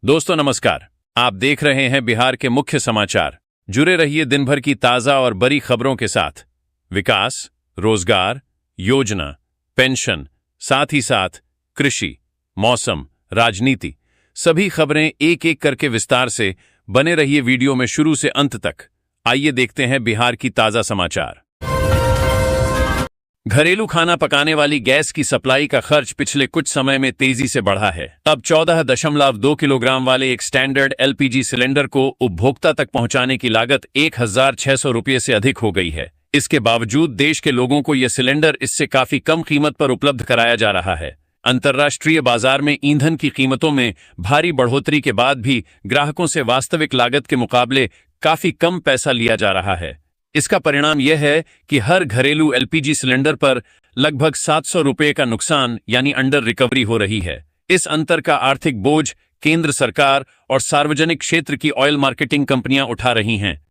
दोस्तों नमस्कार। आप देख रहे हैं बिहार के मुख्य समाचार। जुड़े रहिए दिन भर की ताजा और बड़ी खबरों के साथ। विकास, रोजगार, योजना, पेंशन, साथ ही साथ कृषि, मौसम, राजनीति, सभी खबरें एक एक करके विस्तार से। बने रहिए वीडियो में शुरू से अंत तक। आइए देखते हैं बिहार की ताजा समाचार। घरेलू खाना पकाने वाली गैस की सप्लाई का खर्च पिछले कुछ समय में तेजी से बढ़ा है। अब 14.2 किलोग्राम वाले एक स्टैंडर्ड एलपीजी सिलेंडर को उपभोक्ता तक पहुंचाने की लागत 1,600 रुपये से अधिक हो गई है। इसके बावजूद देश के लोगों को यह सिलेंडर इससे काफी कम कीमत पर उपलब्ध कराया जा रहा है। अंतर्राष्ट्रीय बाजार में ईंधन की कीमतों में भारी बढ़ोतरी के बाद भी ग्राहकों से वास्तविक लागत के मुकाबले काफी कम पैसा लिया जा रहा है। इसका परिणाम यह है कि हर घरेलू एलपीजी सिलेंडर पर लगभग 700 रुपये का नुकसान यानी अंडर रिकवरी हो रही है। इस अंतर का आर्थिक बोझ केंद्र सरकार और सार्वजनिक क्षेत्र की ऑयल मार्केटिंग कंपनियां उठा रही हैं।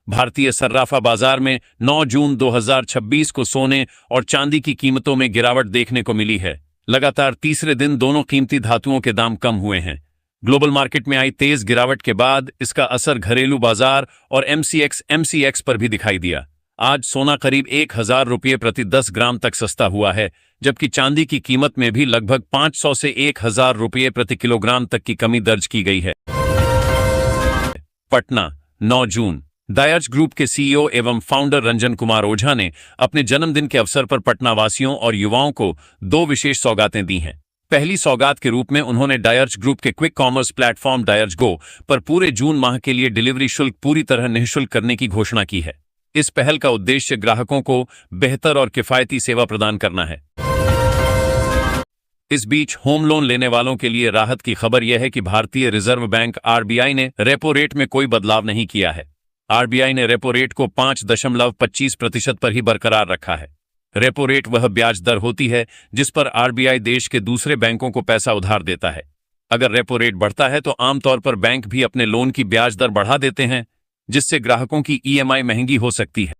भारतीय सर्राफा बाजार में 9 जून 2026 को सोने और चांदी की कीमतों में गिरावट देखने को मिली है। लगातार तीसरे दिन दोनों कीमती धातुओं के दाम कम हुए हैं। ग्लोबल मार्केट में आई तेज गिरावट के बाद इसका असर घरेलू बाजार और एमसीएक्स पर भी दिखाई दिया। आज सोना करीब 1,000 रुपये प्रति 10 ग्राम तक सस्ता हुआ है, जबकि चांदी की कीमत में भी लगभग 500 से 1,000 रुपये प्रति किलोग्राम तक की कमी दर्ज की गई है। पटना, 9 जून। डायर्च ग्रुप के सीईओ एवं फाउंडर रंजन कुमार ओझा ने अपने जन्मदिन के अवसर पर पटना वासियों और युवाओं को 2 विशेष सौगातें दी हैं। पहली सौगात के रूप में उन्होंने डायर्च ग्रुप के क्विक कॉमर्स प्लेटफॉर्म डायर्च गो पर पूरे जून माह के लिए डिलीवरी शुल्क पूरी तरह निःशुल्क करने की घोषणा की है। इस पहल का उद्देश्य ग्राहकों को बेहतर और किफायती सेवा प्रदान करना है। इस बीच होम लोन लेने वालों के लिए राहत की खबर यह है कि भारतीय रिजर्व बैंक आरबीआई ने रेपो रेट में कोई बदलाव नहीं किया है। आरबीआई ने रेपो रेट को 5.25% पर ही बरकरार रखा है। रेपो रेट वह ब्याज दर होती है जिस पर आरबीआई देश के दूसरे बैंकों को पैसा उधार देता है। अगर रेपो रेट बढ़ता है तो आमतौर पर बैंक भी अपने लोन की ब्याज दर बढ़ा देते हैं, जिससे ग्राहकों की ईएमआई महंगी हो सकती है।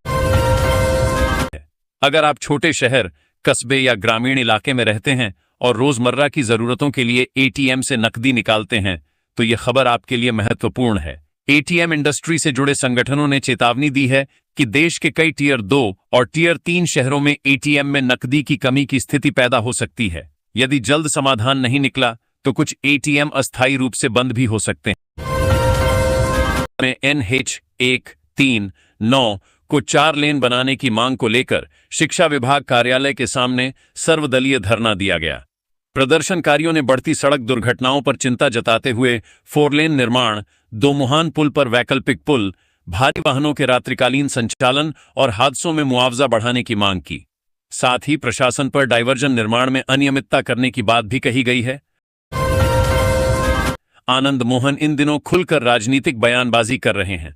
अगर आप छोटे शहर, कस्बे या ग्रामीण इलाके में रहते हैं और रोजमर्रा की जरूरतों के लिए एटीएम से नकदी निकालते हैं तो यह खबर आपके लिए महत्वपूर्ण है। एटीएम इंडस्ट्री से जुड़े संगठनों ने चेतावनी दी है कि देश के कई टियर 2 और टियर 3 शहरों में एटीएम में नकदी की कमी की स्थिति पैदा हो सकती है। यदि जल्द समाधान नहीं निकला तो कुछ एटीएम अस्थायी रूप से बंद भी हो सकते हैं। NH139 को 4 लेन बनाने की मांग को लेकर शिक्षा विभाग कार्यालय के सामने सर्वदलीय धरना दिया गया। प्रदर्शनकारियों ने बढ़ती सड़क दुर्घटनाओं पर चिंता जताते हुए 4 लेन निर्माण, 2 मुहान पुल पर वैकल्पिक पुल, भारी वाहनों के रात्रिकालीन संचालन और हादसों में मुआवजा बढ़ाने की मांग की। साथ ही प्रशासन पर डायवर्जन निर्माण में अनियमितता करने की बात भी कही गई है। आनंद मोहन इन दिनों खुलकर राजनीतिक बयानबाजी कर रहे हैं।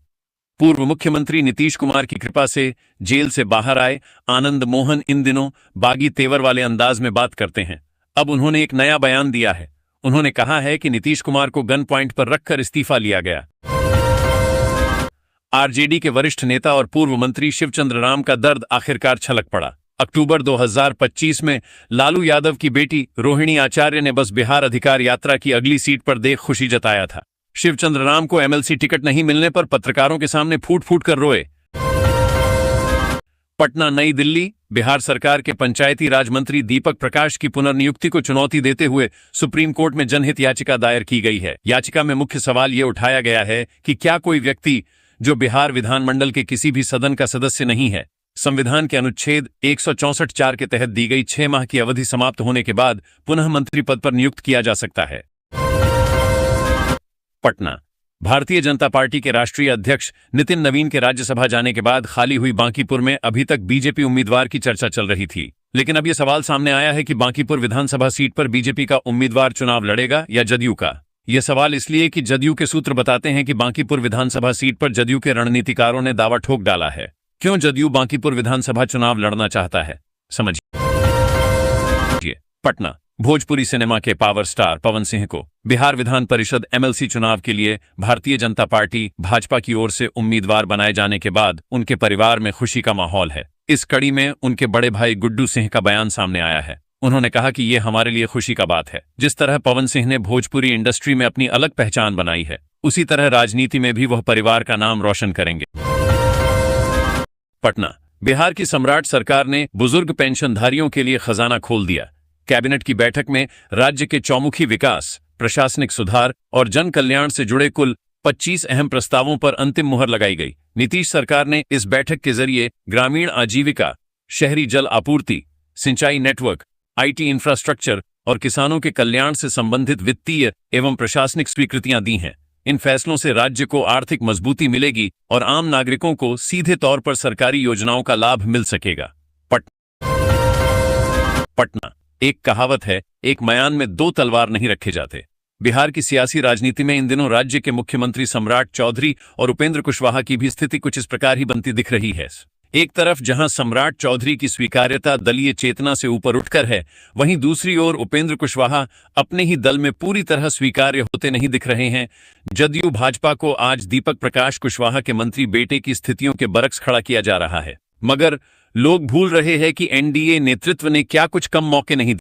पूर्व मुख्यमंत्री नीतीश कुमार की कृपा से जेल से बाहर आए आनंद मोहन इन दिनों बागी तेवर वाले अंदाज में बात करते हैं। अब उन्होंने एक नया बयान दिया है। उन्होंने कहा है कि नीतीश कुमार को गन पॉइंट पर रखकर इस्तीफा लिया गया। आरजेडी के वरिष्ठ नेता और पूर्व मंत्री शिवचंद्र राम का दर्द आखिरकार छलक पड़ा। अक्टूबर 2025 में लालू यादव की बेटी रोहिणी आचार्य ने बस बिहार अधिकार यात्रा की अगली सीट पर देख खुशी जताया था। शिवचंद्र राम को एमएलसी टिकट नहीं मिलने पर पत्रकारों के सामने फूट फूट कर रोए। पटना, नई दिल्ली। बिहार सरकार के पंचायती राज मंत्री दीपक प्रकाश की पुनर्नियुक्ति को चुनौती देते हुए सुप्रीम कोर्ट में जनहित याचिका दायर की गई है। याचिका में मुख्य सवाल यह उठाया गया है कि क्या कोई व्यक्ति जो बिहार विधानमंडल के किसी भी सदन का सदस्य नहीं है, संविधान के अनुच्छेद 164(4) के तहत दी गई 6 माह की अवधि समाप्त होने के बाद पुनः मंत्री पद पर नियुक्त किया जा सकता है। पटना, भारतीय जनता पार्टी के राष्ट्रीय अध्यक्ष नितिन नवीन के राज्यसभा जाने के बाद खाली हुई बांकीपुर में अभी तक बीजेपी उम्मीदवार की चर्चा चल रही थी। लेकिन अब यह सवाल सामने आया है कि बांकीपुर विधानसभा सीट पर बीजेपी का उम्मीदवार चुनाव लड़ेगा या जदयू का। यह सवाल इसलिए कि जदयू के सूत्र बताते हैं कि बांकीपुर विधानसभा सीट पर जदयू के रणनीतिकारों ने दावा ठोक डाला है। क्यों जदयू बांकीपुर विधानसभा चुनाव लड़ना चाहता है, समझिए। पटना, भोजपुरी सिनेमा के पावर स्टार पवन सिंह को बिहार विधान परिषद एमएलसी चुनाव के लिए भारतीय जनता पार्टी भाजपा की ओर से उम्मीदवार बनाए जाने के बाद उनके परिवार में खुशी का माहौल है। इस कड़ी में उनके बड़े भाई गुड्डू सिंह का बयान सामने आया है। उन्होंने कहा कि ये हमारे लिए खुशी का बात है। जिस तरह पवन सिंह ने भोजपुरी इंडस्ट्री में अपनी अलग पहचान बनाई है, उसी तरह राजनीति में भी वह परिवार का नाम रोशन करेंगे। पटना। बिहार की सम्राट सरकार ने बुजुर्ग पेंशनधारियों के लिए खजाना खोल दिया। कैबिनेट की बैठक में राज्य के चौमुखी विकास, प्रशासनिक सुधार और जन कल्याण से जुड़े कुल 25 अहम प्रस्तावों पर अंतिम मुहर लगाई गई। नीतीश सरकार ने इस बैठक के जरिए ग्रामीण आजीविका, शहरी जल आपूर्ति, सिंचाई नेटवर्क, आईटी इंफ्रास्ट्रक्चर और किसानों के कल्याण से संबंधित वित्तीय एवं प्रशासनिक स्वीकृतियां दी हैं। इन फैसलों से राज्य को आर्थिक मजबूती मिलेगी और आम नागरिकों को सीधे तौर पर सरकारी योजनाओं का लाभ मिल सकेगा। पटना। एक कहावत है, एक मयान में दो तलवार नहीं रखे जाते। बिहार की सियासी राजनीति में इन दिनों राज्य के मुख्यमंत्री सम्राट चौधरी और उपेंद्र कुशवाहा की भी स्थिति कुछ इस प्रकार ही बनती दिख रही है। एक तरफ जहां सम्राट चौधरी की स्वीकार्यता दलीय चेतना से ऊपर उठकर है, वहीं दूसरी ओर उपेंद्र कुशवाहा अपने ही दल में पूरी तरह स्वीकार्य होते नहीं दिख रहे हैं। जदयू भाजपा को आज दीपक प्रकाश कुशवाहा के मंत्री बेटे की स्थितियों के बरक्स खड़ा किया जा रहा है, मगर लोग भूल रहे हैं कि एनडीए नेतृत्व ने क्या कुछ कम मौके नहीं दिए।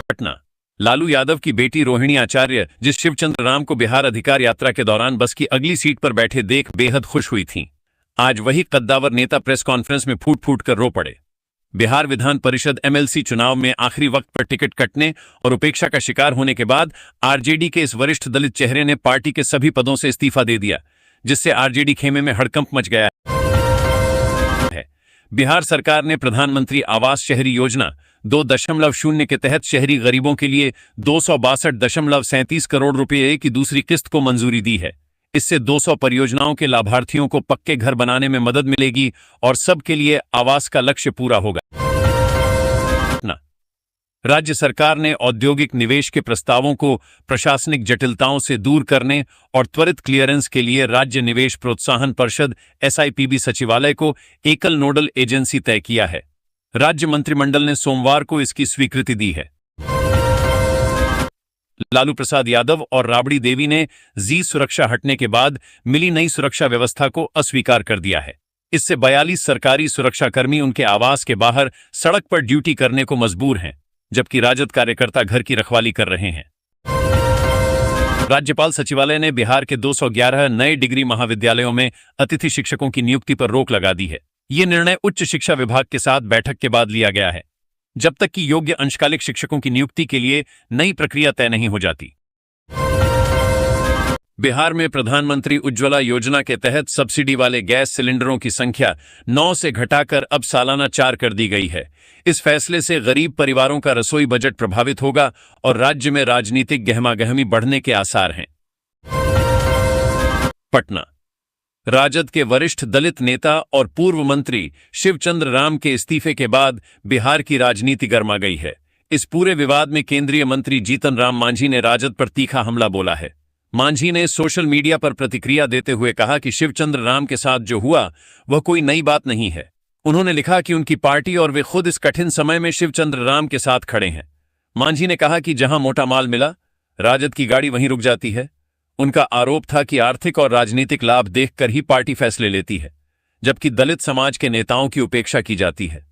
पटना। लालू यादव की बेटी रोहिणी आचार्य, जिस शिवचंद्र राम को बिहार अधिकार यात्रा के दौरान बस की अगली सीट पर बैठे देख बेहद खुश हुई थीं, आज वही कद्दावर नेता प्रेस कॉन्फ्रेंस में फूट फूट कर रो पड़े। बिहार विधान परिषद एमएलसी चुनाव में आखिरी वक्त पर टिकट कटने और उपेक्षा का शिकार होने के बाद आरजेडी के इस वरिष्ठ दलित चेहरे ने पार्टी के सभी पदों से इस्तीफा दे दिया, जिससे आरजेडी खेमे में हड़कंप मच गया है। बिहार सरकार ने प्रधानमंत्री आवास शहरी योजना 2.0 के तहत शहरी गरीबों के लिए 262.37 करोड़ रुपए की दूसरी किस्त को मंजूरी दी है। इससे 200 परियोजनाओं के लाभार्थियों को पक्के घर बनाने में मदद मिलेगी और सबके लिए आवास का लक्ष्य पूरा होगा। राज्य सरकार ने औद्योगिक निवेश के प्रस्तावों को प्रशासनिक जटिलताओं से दूर करने और त्वरित क्लियरेंस के लिए राज्य निवेश प्रोत्साहन परिषद एसआईपीबी सचिवालय को एकल नोडल एजेंसी तय किया है। राज्य मंत्रिमंडल ने सोमवार को इसकी स्वीकृति दी है। लालू प्रसाद यादव और राबड़ी देवी ने जी सुरक्षा हटने के बाद मिली नई सुरक्षा व्यवस्था को अस्वीकार कर दिया है। इससे 42 सरकारी सुरक्षाकर्मी उनके आवास के बाहर सड़क पर ड्यूटी करने को मजबूर हैं, जबकि राजद कार्यकर्ता घर की रखवाली कर रहे हैं। राज्यपाल सचिवालय ने बिहार के 211 नए डिग्री महाविद्यालयों में अतिथि शिक्षकों की नियुक्ति पर रोक लगा दी है। यह निर्णय उच्च शिक्षा विभाग के साथ बैठक के बाद लिया गया है, जब तक कि योग्य अंशकालिक शिक्षकों की नियुक्ति के लिए नई प्रक्रिया तय नहीं हो जाती। बिहार में प्रधानमंत्री उज्ज्वला योजना के तहत सब्सिडी वाले गैस सिलेंडरों की संख्या 9 से घटाकर अब सालाना 4 कर दी गई है। इस फैसले से गरीब परिवारों का रसोई बजट प्रभावित होगा और राज्य में राजनीतिक गहमागहमी बढ़ने के आसार हैं। पटना। राजद के वरिष्ठ दलित नेता और पूर्व मंत्री शिवचंद्र राम के इस्तीफे के बाद बिहार की राजनीति गर्मा गई है। इस पूरे विवाद में केंद्रीय मंत्री जीतन राम मांझी ने राजद पर तीखा हमला बोला है। मांझी ने सोशल मीडिया पर प्रतिक्रिया देते हुए कहा कि शिवचंद्र राम के साथ जो हुआ वह कोई नई बात नहीं है। उन्होंने लिखा कि उनकी पार्टी और वे खुद इस कठिन समय में शिवचंद्र राम के साथ खड़े हैं। मांझी ने कहा कि जहां मोटा माल मिला, राजद की गाड़ी वहीं रुक जाती है। उनका आरोप था कि आर्थिक और राजनीतिक लाभ देखकर ही पार्टी फैसले लेती है, जबकि दलित समाज के नेताओं की उपेक्षा की जाती है।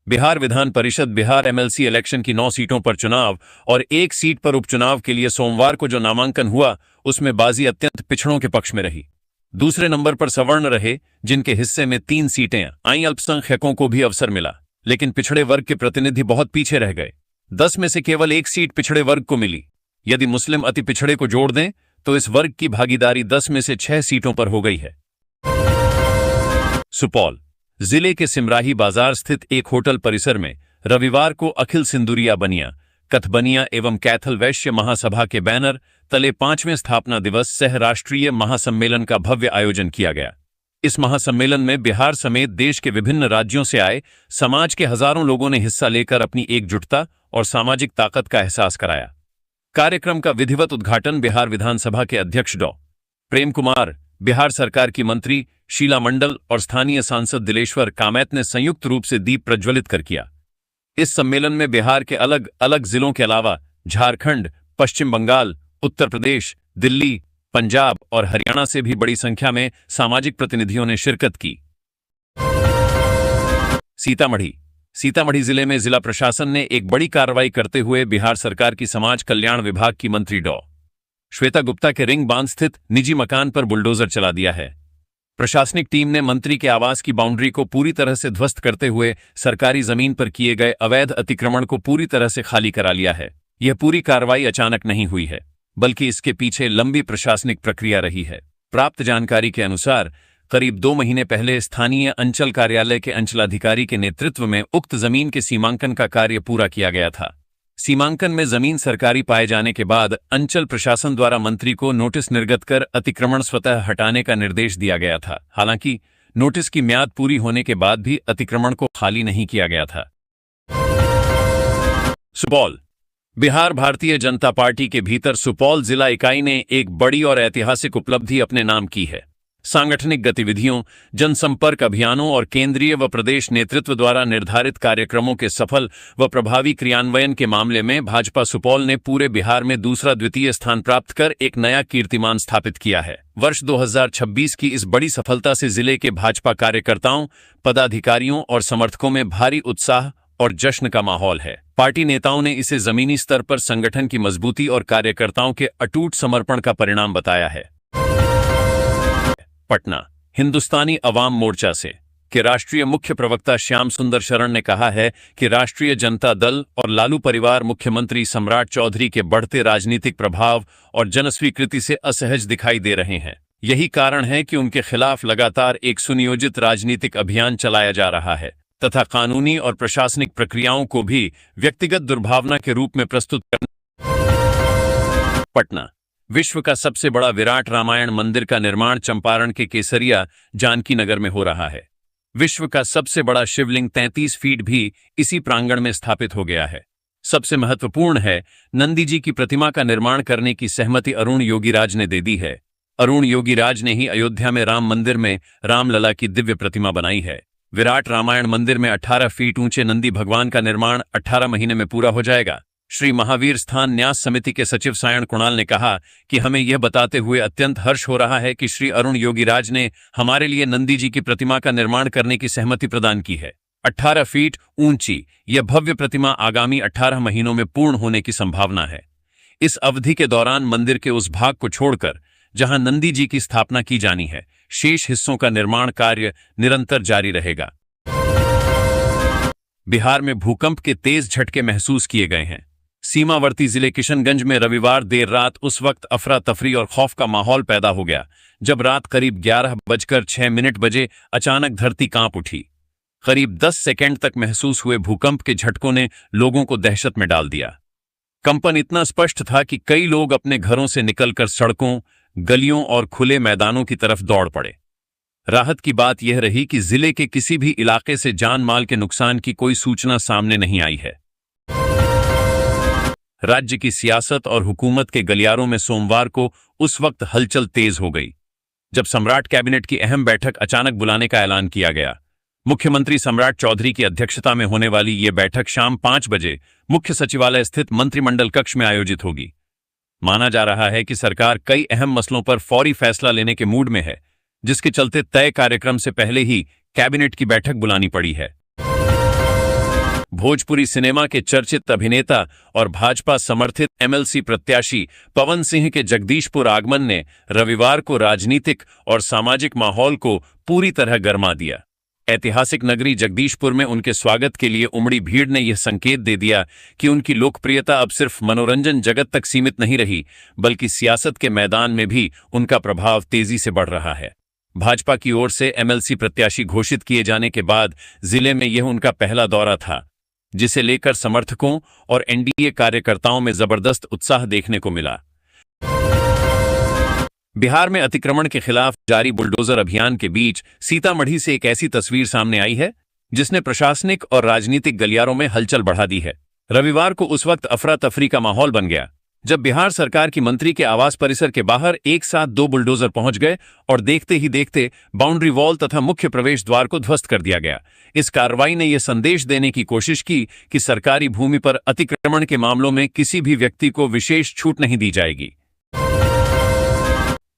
बिहार विधान परिषद बिहार एमएलसी इलेक्शन की 9 सीटों पर चुनाव और 1 सीट पर उपचुनाव के लिए सोमवार को जो नामांकन हुआ, उसमें बाजी अत्यंत पिछड़ों के पक्ष में रही। दूसरे नंबर पर सवर्ण रहे, जिनके हिस्से में 3 सीटें आईं। अल्पसंख्यकों को भी अवसर मिला, लेकिन पिछड़े वर्ग के प्रतिनिधि बहुत पीछे रह गए। 10 में से केवल 1 सीट पिछड़े वर्ग को मिली। यदि मुस्लिम अति पिछड़े को जोड़ दें तो इस वर्ग की भागीदारी 10 में से 6 सीटों पर हो गई है। सुपौल जिले के सिमराही बाजार स्थित एक होटल परिसर में रविवार को अखिल सिंदूरिया बनिया, कथबनिया एवं कैथल वैश्य महासभा के बैनर तले 5वें स्थापना दिवस सह राष्ट्रीय महासम्मेलन का भव्य आयोजन किया गया। इस महासम्मेलन में बिहार समेत देश के विभिन्न राज्यों से आए समाज के हजारों लोगों ने हिस्सा लेकर अपनी एकजुटता और सामाजिक ताकत का एहसास कराया। कार्यक्रम का विधिवत उद्घाटन बिहार विधानसभा के अध्यक्ष डॉ. प्रेम कुमार, बिहार सरकार की मंत्री शीला मंडल और स्थानीय सांसद दिलेश्वर कामैत ने संयुक्त रूप से दीप प्रज्वलित कर किया। इस सम्मेलन में बिहार के अलग अलग जिलों के अलावा झारखंड, पश्चिम बंगाल, उत्तर प्रदेश, दिल्ली, पंजाब और हरियाणा से भी बड़ी संख्या में सामाजिक प्रतिनिधियों ने शिरकत की। सीतामढ़ी सीतामढ़ी जिले में जिला प्रशासन ने एक बड़ी कार्रवाई करते हुए बिहार सरकार की समाज कल्याण विभाग की मंत्री डॉ. श्वेता गुप्ता के रिंग बांध स्थित निजी मकान पर बुलडोजर चला दिया है। प्रशासनिक टीम ने मंत्री के आवास की बाउंड्री को पूरी तरह से ध्वस्त करते हुए सरकारी जमीन पर किए गए अवैध अतिक्रमण को पूरी तरह से खाली करा लिया है। यह पूरी कार्रवाई अचानक नहीं हुई है, बल्कि इसके पीछे लंबी प्रशासनिक प्रक्रिया रही है। प्राप्त जानकारी के अनुसार करीब 2 महीने पहले स्थानीय अंचल कार्यालय के अंचलाधिकारी के नेतृत्व में उक्त जमीन के सीमांकन का कार्य पूरा किया गया था। सीमांकन में जमीन सरकारी पाए जाने के बाद अंचल प्रशासन द्वारा मंत्री को नोटिस निर्गत कर अतिक्रमण स्वतः हटाने का निर्देश दिया गया था। हालांकि नोटिस की म्याद पूरी होने के बाद भी अतिक्रमण को खाली नहीं किया गया था। सुपौल। बिहार भारतीय जनता पार्टी के भीतर सुपौल जिला इकाई ने एक बड़ी और ऐतिहासिक उपलब्धि अपने नाम की है। सांगठनिक गतिविधियों, जनसंपर्क अभियानों और केंद्रीय व प्रदेश नेतृत्व द्वारा निर्धारित कार्यक्रमों के सफल व प्रभावी क्रियान्वयन के मामले में भाजपा सुपौल ने पूरे बिहार में दूसरा द्वितीय स्थान प्राप्त कर एक नया कीर्तिमान स्थापित किया है। वर्ष 2026 की इस बड़ी सफलता से जिले के भाजपा कार्यकर्ताओं, पदाधिकारियों और समर्थकों में भारी उत्साह और जश्न का माहौल है। पार्टी नेताओं ने इसे जमीनी स्तर पर संगठन की मजबूती और कार्यकर्ताओं के अटूट समर्पण का परिणाम बताया है। पटना। हिंदुस्तानी अवाम मोर्चा से के राष्ट्रीय मुख्य प्रवक्ता श्याम सुंदर शरण ने कहा है कि राष्ट्रीय जनता दल और लालू परिवार मुख्यमंत्री सम्राट चौधरी के बढ़ते राजनीतिक प्रभाव और जनस्वीकृति से असहज दिखाई दे रहे हैं। यही कारण है कि उनके खिलाफ लगातार एक सुनियोजित राजनीतिक अभियान चलाया जा रहा है तथा कानूनी और प्रशासनिक प्रक्रियाओं को भी व्यक्तिगत दुर्भावना के रूप में प्रस्तुत करना। पटना। विश्व का सबसे बड़ा विराट रामायण मंदिर का निर्माण चंपारण के केसरिया जानकी नगर में हो रहा है। विश्व का सबसे बड़ा शिवलिंग 33 फीट भी इसी प्रांगण में स्थापित हो गया है। सबसे महत्वपूर्ण है, नंदी जी की प्रतिमा का निर्माण करने की सहमति अरुण योगीराज ने दे दी है। अरुण योगीराज ने ही अयोध्या में राम मंदिर में रामलला की दिव्य प्रतिमा बनाई है। विराट रामायण मंदिर में 18 फीट ऊंचे नंदी भगवान का निर्माण 18 महीने में पूरा हो जाएगा। श्री महावीर स्थान न्यास समिति के सचिव सायण कुणाल ने कहा कि हमें यह बताते हुए अत्यंत हर्ष हो रहा है कि श्री अरुण योगीराज ने हमारे लिए नंदी जी की प्रतिमा का निर्माण करने की सहमति प्रदान की है। 18 फीट ऊंची यह भव्य प्रतिमा आगामी 18 महीनों में पूर्ण होने की संभावना है। इस अवधि के दौरान मंदिर के उस भाग को छोड़कर जहां नंदी जी की स्थापना की जानी है, शेष हिस्सों का निर्माण कार्य निरंतर जारी रहेगा। बिहार में भूकंप के तेज झटके महसूस किए गए हैं। सीमावर्ती जिले किशनगंज में रविवार देर रात उस वक्त अफरा तफरी और खौफ का माहौल पैदा हो गया जब रात करीब 11:06 बजे अचानक धरती कांप उठी। करीब 10 सेकंड तक महसूस हुए भूकंप के झटकों ने लोगों को दहशत में डाल दिया। कंपन इतना स्पष्ट था कि कई लोग अपने घरों से निकलकर सड़कों, गलियों और खुले मैदानों की तरफ दौड़ पड़े। राहत की बात यह रही कि जिले के किसी भी इलाके से जान माल के नुकसान की कोई सूचना सामने नहीं आई है। राज्य की सियासत और हुकूमत के गलियारों में सोमवार को उस वक्त हलचल तेज हो गई जब सम्राट कैबिनेट की अहम बैठक अचानक बुलाने का ऐलान किया गया। मुख्यमंत्री सम्राट चौधरी की अध्यक्षता में होने वाली ये बैठक शाम 5 बजे मुख्य सचिवालय स्थित मंत्रिमंडल कक्ष में आयोजित होगी। माना जा रहा है कि सरकार कई अहम मसलों पर फौरी फैसला लेने के मूड में है, जिसके चलते तय कार्यक्रम से पहले ही कैबिनेट की बैठक बुलानी पड़ी है। भोजपुरी सिनेमा के चर्चित अभिनेता और भाजपा समर्थित एमएलसी प्रत्याशी पवन सिंह के जगदीशपुर आगमन ने रविवार को राजनीतिक और सामाजिक माहौल को पूरी तरह गरमा दिया। ऐतिहासिक नगरी जगदीशपुर में उनके स्वागत के लिए उमड़ी भीड़ ने यह संकेत दे दिया कि उनकी लोकप्रियता अब सिर्फ मनोरंजन जगत तक सीमित नहीं रही, बल्कि सियासत के मैदान में भी उनका प्रभाव तेजी से बढ़ रहा है। भाजपा की ओर से एमएलसी प्रत्याशी घोषित किए जाने के बाद जिले में यह उनका पहला दौरा था, जिसे लेकर समर्थकों और एनडीए कार्यकर्ताओं में जबरदस्त उत्साह देखने को मिला। बिहार में अतिक्रमण के खिलाफ जारी बुलडोजर अभियान के बीच सीतामढ़ी से एक ऐसी तस्वीर सामने आई है जिसने प्रशासनिक और राजनीतिक गलियारों में हलचल बढ़ा दी है। रविवार को उस वक्त अफरा तफरी का माहौल बन गया जब बिहार सरकार की मंत्री के आवास परिसर के बाहर एक साथ 2 बुलडोजर पहुंच गए और देखते ही देखते बाउंड्री वॉल तथा मुख्य प्रवेश द्वार को ध्वस्त कर दिया गया। इस कार्रवाई ने यह संदेश देने की कोशिश की कि सरकारी भूमि पर अतिक्रमण के मामलों में किसी भी व्यक्ति को विशेष छूट नहीं दी जाएगी।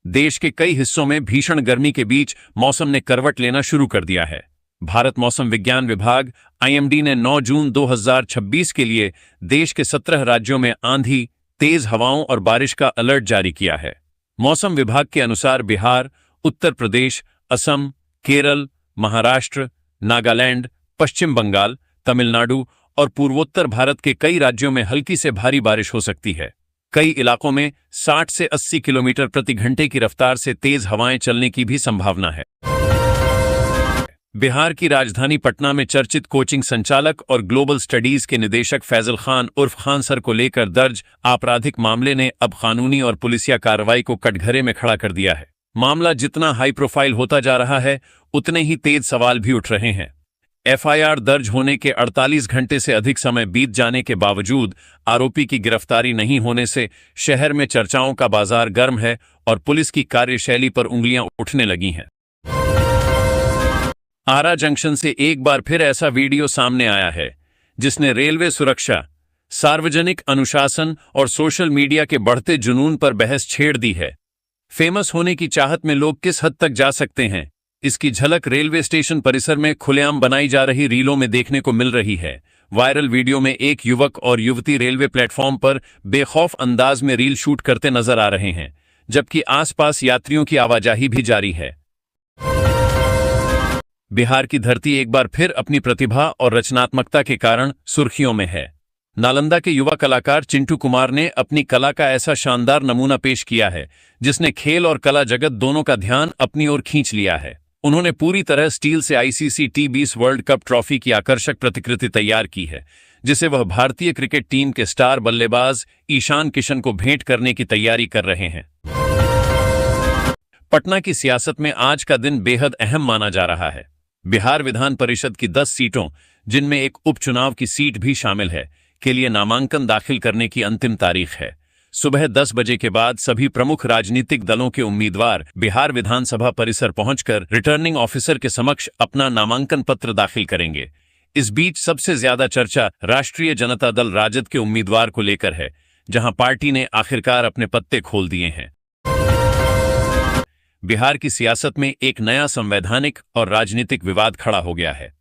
देश के कई हिस्सों में भीषण गर्मी के बीच मौसम ने करवट लेना शुरू कर दिया है। भारत मौसम विज्ञान विभाग IMD ने 9 जून 2026 के लिए देश के 17 राज्यों में आंधी, तेज हवाओं और बारिश का अलर्ट जारी किया है। मौसम विभाग के अनुसार बिहार, उत्तर प्रदेश, असम, केरल, महाराष्ट्र, नागालैंड, पश्चिम बंगाल, तमिलनाडु और पूर्वोत्तर भारत के कई राज्यों में हल्की से भारी बारिश हो सकती है। कई इलाकों में 60 से 80 किलोमीटर प्रति घंटे की रफ्तार से तेज हवाएं चलने की भी संभावना है। बिहार की राजधानी पटना में चर्चित कोचिंग संचालक और ग्लोबल स्टडीज के निदेशक फैजल खान उर्फ खान सर को लेकर दर्ज आपराधिक मामले ने अब कानूनी और पुलिसिया कार्रवाई को कटघरे में खड़ा कर दिया है। मामला जितना हाई प्रोफाइल होता जा रहा है, उतने ही तेज सवाल भी उठ रहे हैं। FIR दर्ज होने के 48 घंटे से अधिक समय बीत जाने के बावजूद आरोपी की गिरफ्तारी नहीं होने से शहर में चर्चाओं का बाजार गर्म है और पुलिस की कार्यशैली पर उंगलियां उठने लगी हैं। आरा जंक्शन से एक बार फिर ऐसा वीडियो सामने आया है जिसने रेलवे सुरक्षा, सार्वजनिक अनुशासन और सोशल मीडिया के बढ़ते जुनून पर बहस छेड़ दी है। फेमस होने की चाहत में लोग किस हद तक जा सकते हैं, इसकी झलक रेलवे स्टेशन परिसर में खुलेआम बनाई जा रही रीलों में देखने को मिल रही है। वायरल वीडियो में एक युवक और युवती रेलवे प्लेटफॉर्म पर बेखौफ अंदाज में रील शूट करते नजर आ रहे हैं, जबकि आसपास यात्रियों की आवाजाही भी जारी है। बिहार की धरती एक बार फिर अपनी प्रतिभा और रचनात्मकता के कारण सुर्खियों में है। नालंदा के युवा कलाकार चिंटू कुमार ने अपनी कला का ऐसा शानदार नमूना पेश किया है जिसने खेल और कला जगत दोनों का ध्यान अपनी ओर खींच लिया है। उन्होंने पूरी तरह स्टील से ICC T20 world cup trophy की आकर्षक प्रतिकृति तैयार की है, जिसे वह भारतीय क्रिकेट टीम के स्टार बल्लेबाज ईशान किशन को भेंट करने की तैयारी कर रहे हैं। पटना की सियासत में आज का दिन बेहद अहम माना जा रहा है। बिहार विधान परिषद की 10 सीटों, जिनमें एक उपचुनाव की सीट भी शामिल है, के लिए नामांकन दाखिल करने की अंतिम तारीख है। सुबह 10 बजे के बाद सभी प्रमुख राजनीतिक दलों के उम्मीदवार बिहार विधानसभा परिसर पहुंचकर रिटर्निंग ऑफिसर के समक्ष अपना नामांकन पत्र दाखिल करेंगे। इस बीच सबसे ज्यादा चर्चा राष्ट्रीय जनता दल राजद के उम्मीदवार को लेकर है, जहां पार्टी ने आखिरकार अपने पत्ते खोल दिए हैं। बिहार की सियासत में एक नया संवैधानिक और राजनीतिक विवाद खड़ा हो गया है।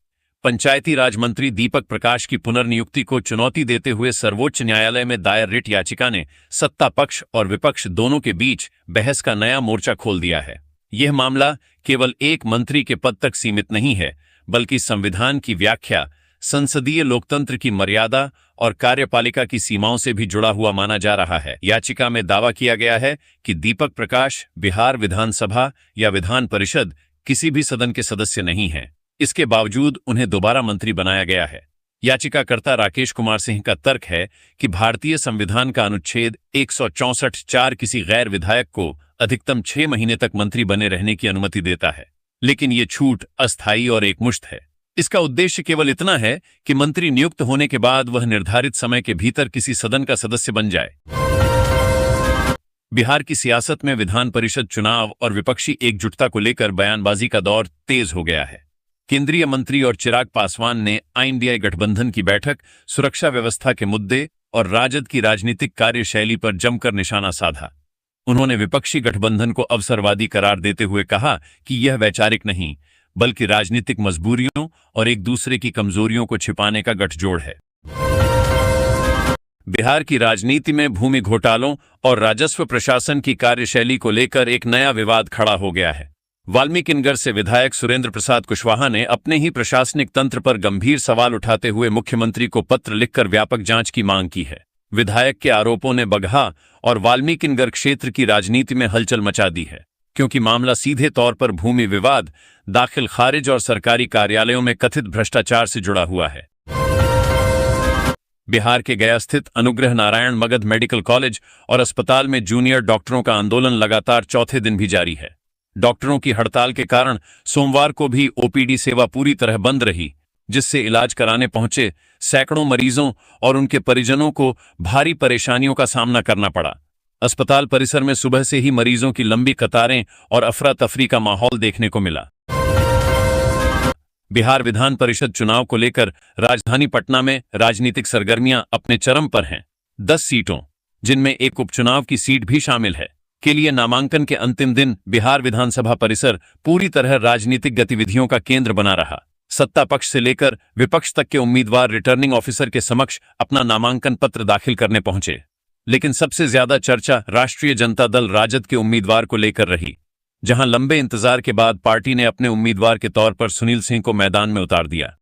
पंचायती राज मंत्री दीपक प्रकाश की पुनर्नियुक्ति को चुनौती देते हुए सर्वोच्च न्यायालय में दायर रिट याचिका ने सत्ता पक्ष और विपक्ष दोनों के बीच बहस का नया मोर्चा खोल दिया है। यह मामला केवल एक मंत्री के पद तक सीमित नहीं है, बल्कि संविधान की व्याख्या, संसदीय लोकतंत्र की मर्यादा और कार्यपालिका की सीमाओं से भी जुड़ा हुआ माना जा रहा है। याचिका में दावा किया गया है कि दीपक प्रकाश बिहार विधानसभा या विधान परिषद किसी भी सदन के सदस्य नहीं हैं। इसके बावजूद उन्हें दोबारा मंत्री बनाया गया है। याचिकाकर्ता राकेश कुमार सिंह का तर्क है कि भारतीय संविधान का अनुच्छेद 164(4) किसी गैर विधायक को अधिकतम 6 महीने तक मंत्री बने रहने की अनुमति देता है, लेकिन ये छूट अस्थायी और एकमुश्त है। इसका उद्देश्य केवल इतना है कि मंत्री नियुक्त होने के बाद वह निर्धारित समय के भीतर किसी सदन का सदस्य बन जाए। बिहार की सियासत में विधान परिषद चुनाव और विपक्षी एकजुटता को लेकर बयानबाजी का दौर तेज हो गया है। केंद्रीय मंत्री और चिराग पासवान ने INDI गठबंधन की बैठक, सुरक्षा व्यवस्था के मुद्दे और राजद की राजनीतिक कार्यशैली पर जमकर निशाना साधा। उन्होंने विपक्षी गठबंधन को अवसरवादी करार देते हुए कहा कि यह वैचारिक नहीं, बल्कि राजनीतिक मजबूरियों और एक दूसरे की कमजोरियों को छिपाने का गठजोड़ है। बिहार की राजनीति में भूमि घोटालों और राजस्व प्रशासन की कार्यशैली को लेकर एक नया विवाद खड़ा हो गया है। वाल्मीकिनगर से विधायक सुरेंद्र प्रसाद कुशवाहा ने अपने ही प्रशासनिक तंत्र पर गंभीर सवाल उठाते हुए मुख्यमंत्री को पत्र लिखकर व्यापक जांच की मांग की है। विधायक के आरोपों ने बगहा और वाल्मीकिनगर क्षेत्र की राजनीति में हलचल मचा दी है, क्योंकि मामला सीधे तौर पर भूमि विवाद, दाखिल खारिज और सरकारी कार्यालयों में कथित भ्रष्टाचार से जुड़ा हुआ है। बिहार के गया स्थित अनुग्रह नारायण मगध मेडिकल कॉलेज और अस्पताल में जूनियर डॉक्टरों का आंदोलन लगातार चौथे दिन भी जारी है। डॉक्टरों की हड़ताल के कारण सोमवार को भी OPD सेवा पूरी तरह बंद रही, जिससे इलाज कराने पहुंचे सैकड़ों मरीजों और उनके परिजनों को भारी परेशानियों का सामना करना पड़ा। अस्पताल परिसर में सुबह से ही मरीजों की लंबी कतारें और अफरा तफरी का माहौल देखने को मिला। बिहार विधान परिषद चुनाव को लेकर राजधानी पटना में राजनीतिक सरगर्मियां अपने चरम पर हैं। 10 सीटों, जिनमें एक उपचुनाव की सीट भी शामिल है, के लिए नामांकन के अंतिम दिन बिहार विधानसभा परिसर पूरी तरह राजनीतिक गतिविधियों का केंद्र बना रहा। सत्ता पक्ष से लेकर विपक्ष तक के उम्मीदवार रिटर्निंग ऑफिसर के समक्ष अपना नामांकन पत्र दाखिल करने पहुंचे। लेकिन सबसे ज्यादा चर्चा राष्ट्रीय जनता दल राजद के उम्मीदवार को लेकर रही, जहां लंबे इंतजार के बाद पार्टी ने अपने उम्मीदवार के तौर पर सुनील सिंह को मैदान में उतार दिया।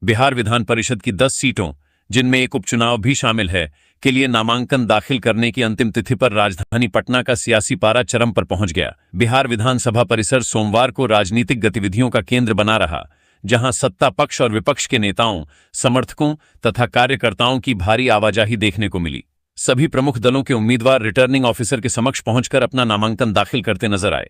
बिहार विधान परिषद की 10 सीटों, जिनमें एक उपचुनाव भी शामिल है, के लिए नामांकन दाखिल करने की अंतिम तिथि पर राजधानी पटना का सियासी पारा चरम पर पहुंच गया। बिहार विधानसभा परिसर सोमवार को राजनीतिक गतिविधियों का केंद्र बना रहा, जहां सत्ता पक्ष और विपक्ष के नेताओं, समर्थकों तथा कार्यकर्ताओं की भारी आवाजाही देखने को मिली। सभी प्रमुख दलों के उम्मीदवार रिटर्निंग ऑफिसर के समक्ष पहुंचकर अपना नामांकन दाखिल करते नजर आए।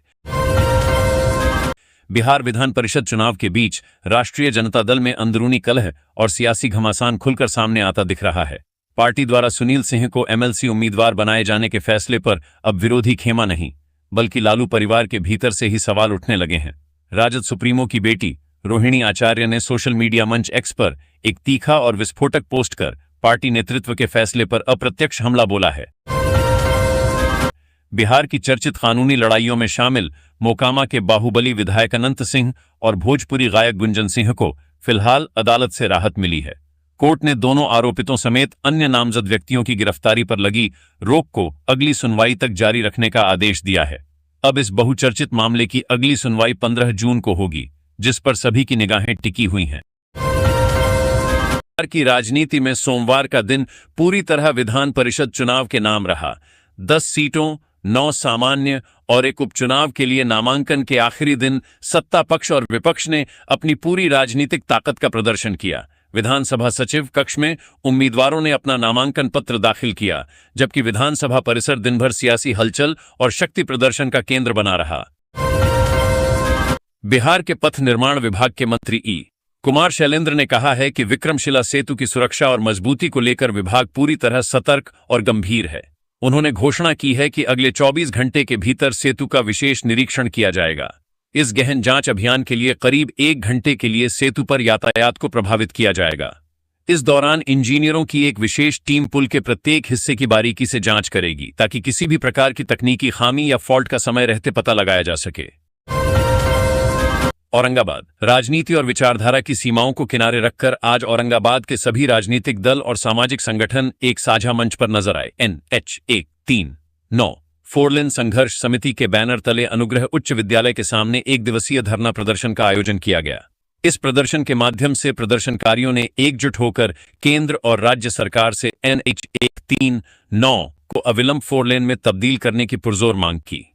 बिहार विधान परिषद चुनाव के बीच राष्ट्रीय जनता दल में अंदरूनी कलह और सियासी घमासान खुलकर सामने आता दिख रहा है। पार्टी द्वारा सुनील सिंह को एमएलसी उम्मीदवार बनाए जाने के फैसले पर अब विरोधी खेमा नहीं, बल्कि लालू परिवार के भीतर से ही सवाल उठने लगे हैं। राजद सुप्रीमो की बेटी रोहिणी आचार्य ने सोशल मीडिया मंच एक्स पर एक तीखा और विस्फोटक पोस्ट कर पार्टी नेतृत्व के फैसले पर अप्रत्यक्ष हमला बोला है। बिहार की चर्चित कानूनी लड़ाइयों में शामिल मोकामा के बाहुबली विधायक अनंत सिंह और भोजपुरी गायक गुंजन सिंह को फिलहाल अदालत से राहत मिली है। कोर्ट ने दोनों आरोपितों समेत अन्य नामजद व्यक्तियों की गिरफ्तारी पर लगी रोक को अगली सुनवाई तक जारी रखने का आदेश दिया है। अब इस बहुचर्चित मामले की अगली सुनवाई 15 जून को होगी, जिस पर सभी की निगाहें टिकी हुई हैं। बिहार की राजनीति में सोमवार का दिन पूरी तरह विधान परिषद चुनाव के नाम रहा। 10 सीटों, 9 सामान्य और एक उपचुनाव के लिए नामांकन के आखिरी दिन सत्ता पक्ष और विपक्ष ने अपनी पूरी राजनीतिक ताकत का प्रदर्शन किया। विधानसभा सचिव कक्ष में उम्मीदवारों ने अपना नामांकन पत्र दाखिल किया, जबकि विधानसभा परिसर दिन भर सियासी हलचल और शक्ति प्रदर्शन का केंद्र बना रहा। बिहार के पथ निर्माण विभाग के मंत्री ई कुमार शैलेंद्र ने कहा है कि विक्रमशिला सेतु की सुरक्षा और मजबूती को लेकर विभाग पूरी तरह सतर्क और गंभीर है। उन्होंने घोषणा की है कि अगले 24 घंटे के भीतर सेतु का विशेष निरीक्षण किया जाएगा। इस गहन जांच अभियान के लिए करीब 1 घंटे के लिए सेतु पर यातायात को प्रभावित किया जाएगा। इस दौरान इंजीनियरों की एक विशेष टीम पुल के प्रत्येक हिस्से की बारीकी से जांच करेगी, ताकि किसी भी प्रकार की तकनीकी खामी या फॉल्ट का समय रहते पता लगाया जा सके। औरंगाबाद राजनीति और विचारधारा की सीमाओं को किनारे रखकर आज औरंगाबाद के सभी राजनीतिक दल और सामाजिक संगठन एक साझा मंच पर नजर आए। NH139 फोरलेन संघर्ष समिति के बैनर तले अनुग्रह उच्च विद्यालय के सामने 1 दिवसीय धरना प्रदर्शन का आयोजन किया गया। इस प्रदर्शन के माध्यम से प्रदर्शनकारियों ने एकजुट होकर केंद्र और राज्य सरकार से NH139 को अविलंब फोरलेन में तब्दील करने की पुरजोर मांग की।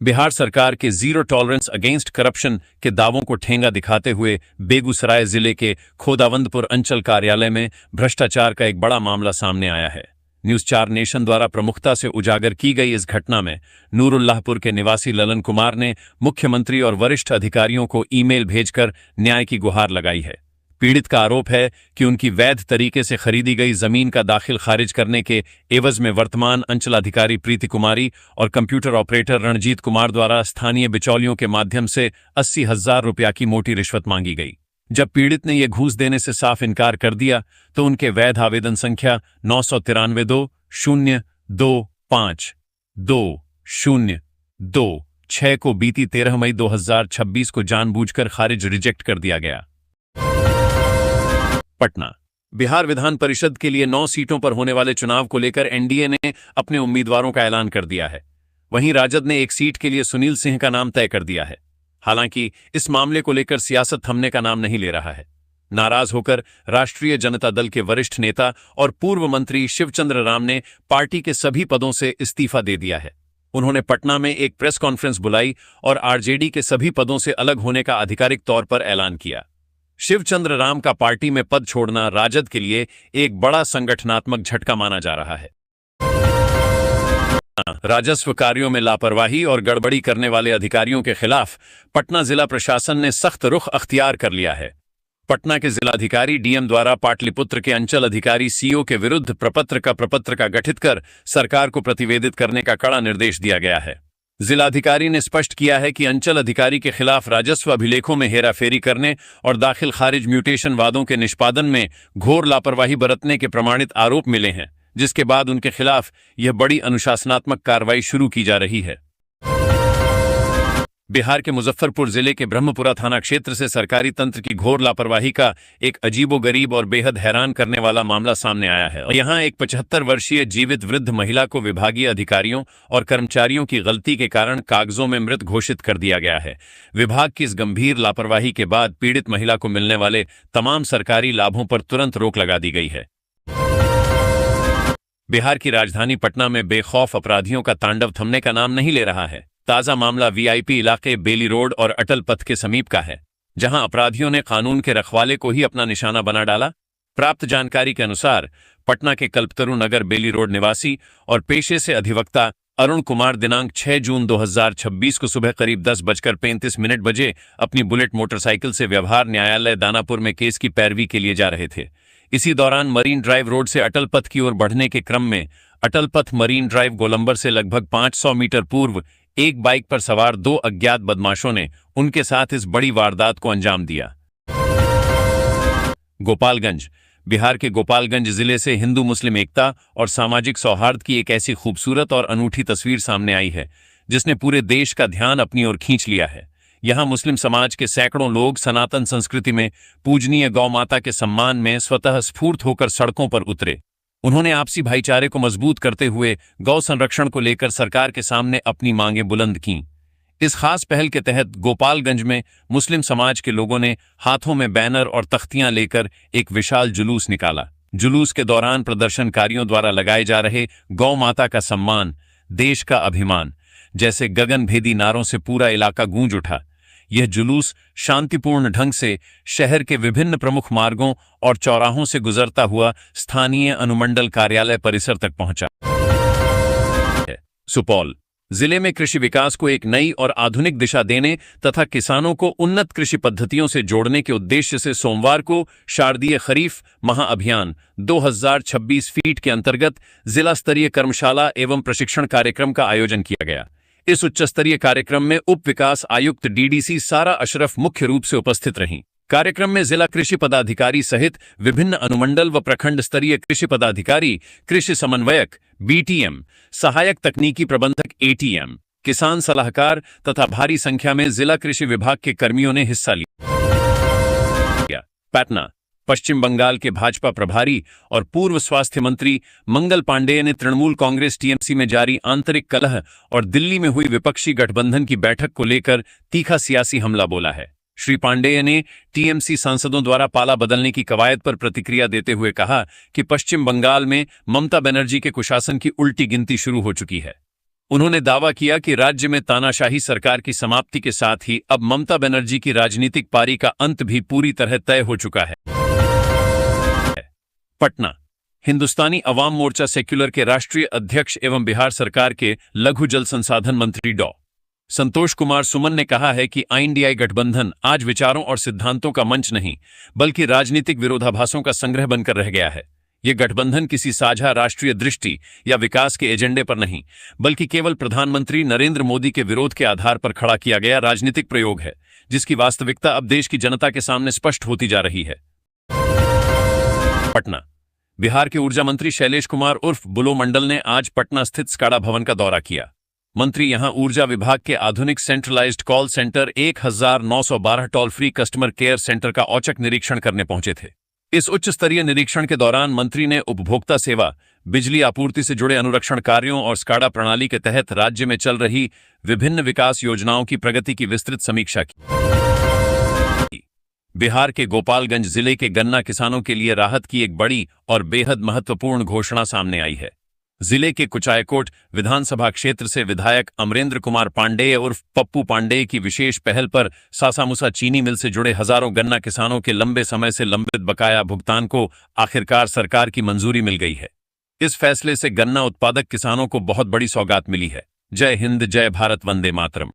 बिहार सरकार के जीरो टॉलरेंस अगेंस्ट करप्शन के दावों को ठेंगा दिखाते हुए बेगूसराय जिले के खोदावंदपुर अंचल कार्यालय में भ्रष्टाचार का एक बड़ा मामला सामने आया है। न्यूज 4 नेशन द्वारा प्रमुखता से उजागर की गई इस घटना में नूरुल्लाहपुर के निवासी ललन कुमार ने मुख्यमंत्री और वरिष्ठ अधिकारियों को ईमेल भेजकर न्याय की गुहार लगाई है। पीड़ित का आरोप है कि उनकी वैध तरीके से खरीदी गई जमीन का दाखिल खारिज करने के एवज में वर्तमान अंचलाधिकारी प्रीति कुमारी और कंप्यूटर ऑपरेटर रणजीत कुमार द्वारा स्थानीय बिचौलियों के माध्यम से 80,000 रुपया की मोटी रिश्वत मांगी गई। जब पीड़ित ने यह घूस देने से साफ इनकार कर दिया तो उनके वैध आवेदन संख्या 993-2-0-5-2-0-2-6 को बीती 13 मई 2026 को जानबूझकर खारिज रिजेक्ट कर दिया गया। पटना बिहार विधान परिषद के लिए 9 सीटों पर होने वाले चुनाव को लेकर एनडीए ने अपने उम्मीदवारों का ऐलान कर दिया है। वहीं राजद ने एक सीट के लिए सुनील सिंह का नाम तय कर दिया है। हालांकि इस मामले को लेकर सियासत थमने का नाम नहीं ले रहा है। नाराज होकर राष्ट्रीय जनता दल के वरिष्ठ नेता और पूर्व मंत्री शिवचंद्र राम ने पार्टी के सभी पदों से इस्तीफा दे दिया है। उन्होंने पटना में एक प्रेस कॉन्फ्रेंस बुलाई और आरजेडी के सभी पदों से अलग होने का आधिकारिक तौर पर ऐलान किया। शिवचंद्र राम का पार्टी में पद छोड़ना राजद के लिए एक बड़ा संगठनात्मक झटका माना जा रहा है। राजस्व कार्यों में लापरवाही और गड़बड़ी करने वाले अधिकारियों के खिलाफ पटना जिला प्रशासन ने सख्त रुख अख्तियार कर लिया है। पटना के जिलाधिकारी डीएम द्वारा पाटलिपुत्र के अंचल अधिकारी सीओ के विरुद्ध प्रपत्र का गठित कर सरकार को प्रतिवेदित करने का कड़ा निर्देश दिया गया है। जिलाधिकारी ने स्पष्ट किया है कि अंचल अधिकारी के खिलाफ राजस्व अभिलेखों में हेराफेरी करने और दाखिल खारिज म्यूटेशन वादों के निष्पादन में घोर लापरवाही बरतने के प्रमाणित आरोप मिले हैं, जिसके बाद उनके खिलाफ यह बड़ी अनुशासनात्मक कार्रवाई शुरू की जा रही है। बिहार के मुजफ्फरपुर जिले के ब्रह्मपुरा थाना क्षेत्र से सरकारी तंत्र की घोर लापरवाही का एक अजीबोगरीब और बेहद हैरान करने वाला मामला सामने आया है। यहाँ एक 75 वर्षीय जीवित वृद्ध महिला को विभागीय अधिकारियों और कर्मचारियों की गलती के कारण कागजों में मृत घोषित कर दिया गया है। विभाग की इस गंभीर लापरवाही के बाद पीड़ित महिला को मिलने वाले तमाम सरकारी लाभों पर तुरंत रोक लगा दी गई है। बिहार की राजधानी पटना में बेखौफ अपराधियों का तांडव थमने का नाम नहीं ले रहा है। ताजा मामला वीआईपी इलाके बेली रोड और अटल पथ के समीप का है, जहां अपराधियों ने कानून के रखवाले को ही अपना निशाना बना डाला। प्राप्त जानकारी के अनुसार पटना के कल्पतरु नगर बेली रोड निवासी और पेशे से अधिवक्ता अरुण कुमार दिनांक 6 जून 2026 को सुबह करीब 10:35 बजे अपनी बुलेट मोटरसाइकिल से व्यवहार न्यायालय दानापुर में केस की पैरवी के लिए जा रहे थे। इसी दौरान मरीन ड्राइव रोड से अटल पथ की ओर बढ़ने के क्रम में अटल पथ मरीन ड्राइव गोलंबर से लगभग 500 मीटर पूर्व एक बाइक पर सवार 2 अज्ञात बदमाशों ने उनके साथ इस बड़ी वारदात को अंजाम दिया। गोपालगंज। बिहार के गोपालगंज जिले से हिंदू मुस्लिम एकता और सामाजिक सौहार्द की एक ऐसी खूबसूरत और अनूठी तस्वीर सामने आई है जिसने पूरे देश का ध्यान अपनी ओर खींच लिया है। यहां मुस्लिम समाज के सैकड़ों लोग सनातन संस्कृति में पूजनीय गौ माता के सम्मान में स्वतः स्फूर्त होकर सड़कों पर उतरे। उन्होंने आपसी भाईचारे को मजबूत करते हुए गौ संरक्षण को लेकर सरकार के सामने अपनी मांगें बुलंद कीं। इस खास पहल के तहत गोपालगंज में मुस्लिम समाज के लोगों ने हाथों में बैनर और तख्तियां लेकर एक विशाल जुलूस निकाला। जुलूस के दौरान प्रदर्शनकारियों द्वारा लगाए जा रहे गौ माता का सम्मान, देश का अभिमान जैसे गगनभेदी नारों से पूरा इलाका गूंज उठा। यह जुलूस शांतिपूर्ण ढंग से शहर के विभिन्न प्रमुख मार्गों और चौराहों से गुजरता हुआ स्थानीय अनुमंडल कार्यालय परिसर तक पहुंचा। सुपौल जिले में कृषि विकास को एक नई और आधुनिक दिशा देने तथा किसानों को उन्नत कृषि पद्धतियों से जोड़ने के उद्देश्य से सोमवार को शारदीय खरीफ महाअभियान 2026 फीट के अंतर्गत जिला स्तरीय कर्मशाला एवं प्रशिक्षण कार्यक्रम का आयोजन किया गया। इस उच्च स्तरीय कार्यक्रम में उप विकास आयुक्त डीडीसी सारा अशरफ मुख्य रूप से उपस्थित रहीं। कार्यक्रम में जिला कृषि पदाधिकारी सहित विभिन्न अनुमंडल व प्रखंड स्तरीय कृषि पदाधिकारी, कृषि समन्वयक बीटीएम, सहायक तकनीकी प्रबंधक एटीएम, किसान सलाहकार तथा भारी संख्या में जिला कृषि विभाग के कर्मियों ने हिस्सा लिया। पटना। पश्चिम बंगाल के भाजपा प्रभारी और पूर्व स्वास्थ्य मंत्री मंगल पांडेय ने तृणमूल कांग्रेस टीएमसी में जारी आंतरिक कलह और दिल्ली में हुई विपक्षी गठबंधन की बैठक को लेकर तीखा सियासी हमला बोला है। श्री पांडेय ने टीएमसी सांसदों द्वारा पाला बदलने की कवायद पर प्रतिक्रिया देते हुए कहा कि पश्चिम बंगाल में ममता बनर्जी के कुशासन की उल्टी गिनती शुरू हो चुकी है। उन्होंने दावा किया कि राज्य में तानाशाही सरकार की समाप्ति के साथ ही अब ममता बनर्जी की राजनीतिक पारी का अंत भी पूरी तरह तय हो चुका है। पटना। हिंदुस्तानी अवाम मोर्चा सेक्युलर के राष्ट्रीय अध्यक्ष एवं बिहार सरकार के लघु जल संसाधन मंत्री डॉ. संतोष कुमार सुमन ने कहा है कि इंडिया गठबंधन आज विचारों और सिद्धांतों का मंच नहीं बल्कि राजनीतिक विरोधाभासों का संग्रह बनकर रह गया है। यह गठबंधन किसी साझा राष्ट्रीय दृष्टि या विकास के एजेंडे पर नहीं बल्कि केवल प्रधानमंत्री नरेंद्र मोदी के विरोध के आधार पर खड़ा किया गया राजनीतिक प्रयोग है, जिसकी वास्तविकता अब देश की जनता के सामने स्पष्ट होती जा रही है। पटना। बिहार के ऊर्जा मंत्री शैलेश कुमार उर्फ बुलो मंडल ने आज पटना स्थित स्काडा भवन का दौरा किया। मंत्री यहां ऊर्जा विभाग के आधुनिक centralised call centre 1912 toll free customer care centre का औचक निरीक्षण करने पहुंचे थे। इस उच्च स्तरीय निरीक्षण के दौरान मंत्री ने उपभोक्ता सेवा, बिजली आपूर्ति से जुड़े अनुरक्षण कार्यों और स्काडा प्रणाली के तहत राज्य में चल रही विभिन्न विकास योजनाओं की प्रगति की विस्तृत समीक्षा की। बिहार के गोपालगंज जिले के गन्ना किसानों के लिए राहत की एक बड़ी और बेहद महत्वपूर्ण घोषणा सामने आई है। जिले के कुचायकोट विधानसभा क्षेत्र से विधायक अमरेंद्र कुमार पांडेय उर्फ पप्पू पांडेय की विशेष पहल पर सासामुसा चीनी मिल से जुड़े हजारों गन्ना किसानों के लंबे समय से लंबित बकाया भुगतान को आखिरकार सरकार की मंजूरी मिल गई है। इस फैसले से गन्ना उत्पादक किसानों को बहुत बड़ी सौगात मिली है। जय हिंद, जय भारत, वंदे मातरम।